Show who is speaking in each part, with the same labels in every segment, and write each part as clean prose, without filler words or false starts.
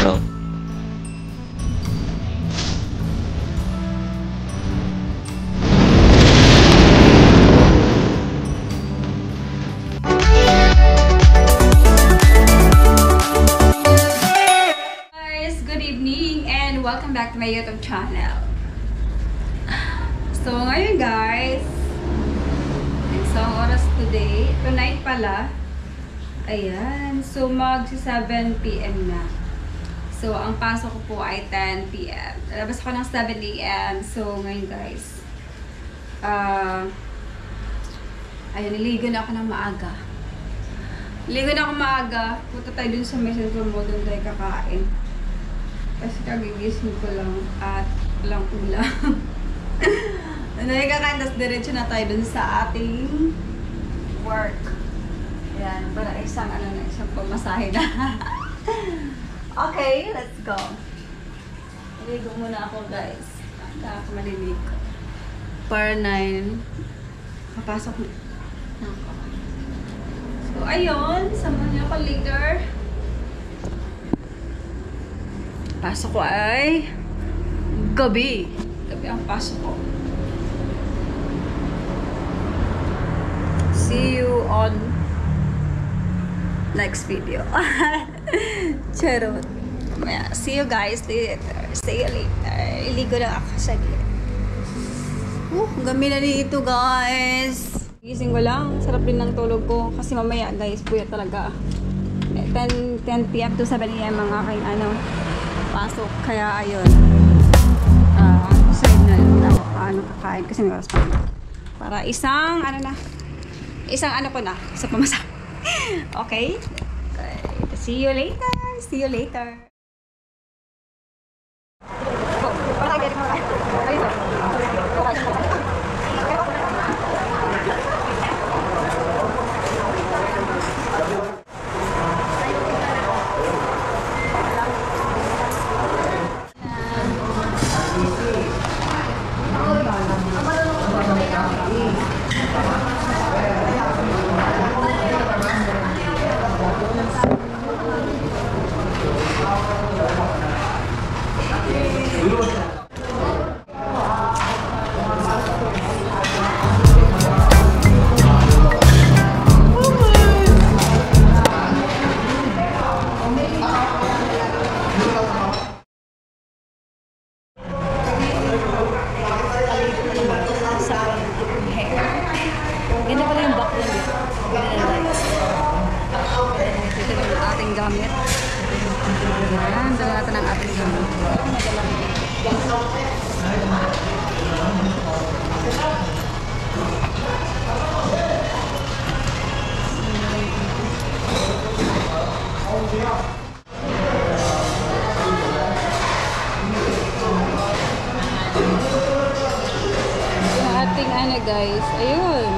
Speaker 1: So,
Speaker 2: guys, good evening and welcome back to my YouTube channel. So ngayon guys, isang oras today, tonight pala. Ayan, so magsi 7 PM na. So ang pasok ko po ay 10 PM. Labas ako ng 7 AM. So ngayon guys, ayun, niligo na ako ng maaga. Punta tayo dun sa messenger mo, dun tayo kakain. Kasi kagigising ko lang at walang ulam. Ano yung kakain, tapos diretso na tayo dun sa ating work. Yan, para isang pamasahe na. Okay, let's go. Naligo muna ako guys. Hanggang ako maliligo. Par 9. Papasok na ako. So, ayun. Samahan niyo ako later. Pasok ko ay gabi. Gabi ang pasok ko. See you on next video. Charot. See you guys later. See you later. Iligo lang ako saglit. Gabi na dito guys. Gising ko lang. Sarap din ng tulog ko. Kasi mamaya guys, puya talaga. 10 PM to 7 AM ang aking pasok. Kaya ayun. Side na lang ako kakain. Kasi may oras pa. Para isang pamasa. Okay? See you later. See you later. Gamit. Ayan, dala natin ang ating gamit. Ang ating guys, ayun.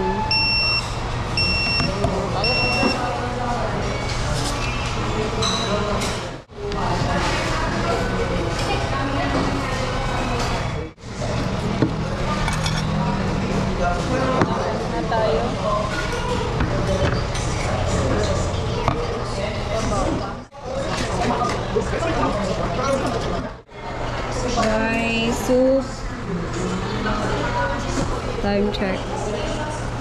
Speaker 2: Guys, so time check.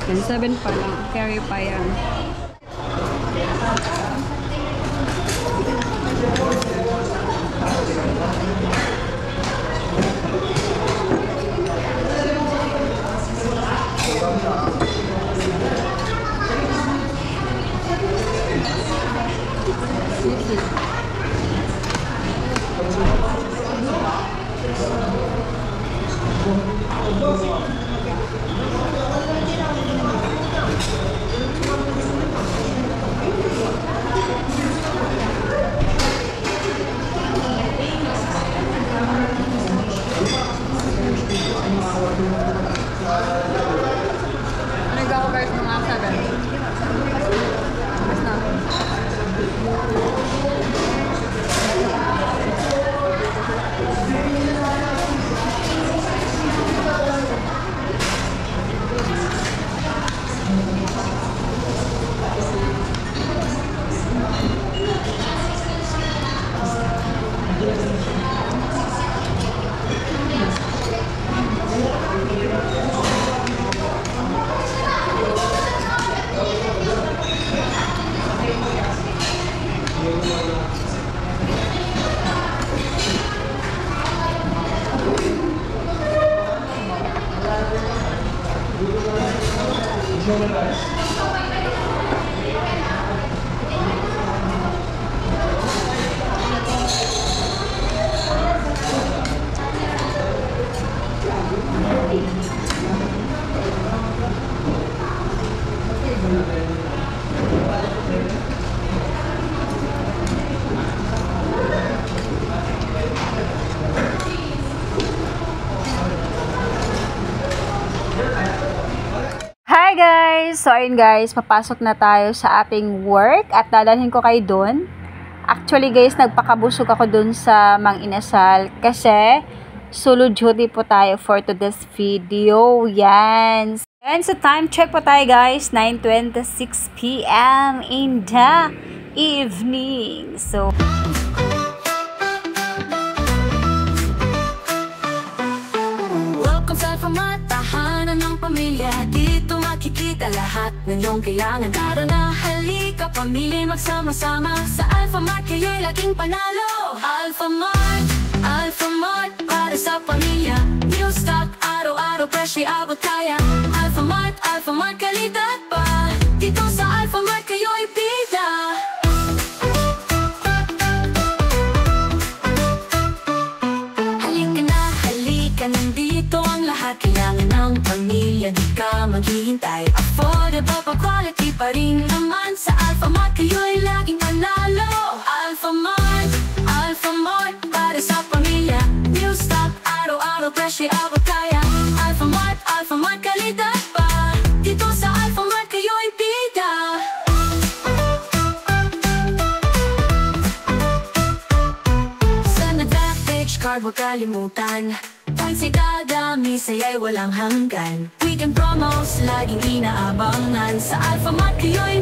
Speaker 2: Yan, 7 pa lang. Carry pa yan. Hi guys! So ayun guys, papasok na tayo sa ating work at dadalhin ko kayo dun. Actually guys, nagpakabusog ako dun sa Mang Inasal kasi solo duty po tayo for today's video. Yan! And sa time check po tayo guys, 9:26 PM in the evening. So
Speaker 1: welcome sa pamatahanan ng pamilya. Dito makikita lahat ng iyong kailangan. Tara na, halika pamilya, magsama-sama. Sa Alpha Mart kayo'y laging panalo. Alpha Mart, Alpha Mart, para sa pamilya. New stock, araw-araw, presyo abot kaya. Alpha Mart, kalidad pa. Dito sa Alpha Mart kayo'y bida. Halika, nandito ang lahat. Kailangan ng pamilya, di ka maghihintay. Affordable pa, quality pa rin naman. Sa Alpha Mart kayo'y laging panalo. Alpha Mart, para sa pamilya. New stock, araw-araw, presyo abot kaya. Alpha Mart, kalidad pa. Dito sa Alpha Mart kayo'y bida. Sa nag-package card, huwag kalimutan. Pansi dadami, saya'y walang hanggan. Weekend promos, laging inaabangan. Sa Alpha Mart kayo'y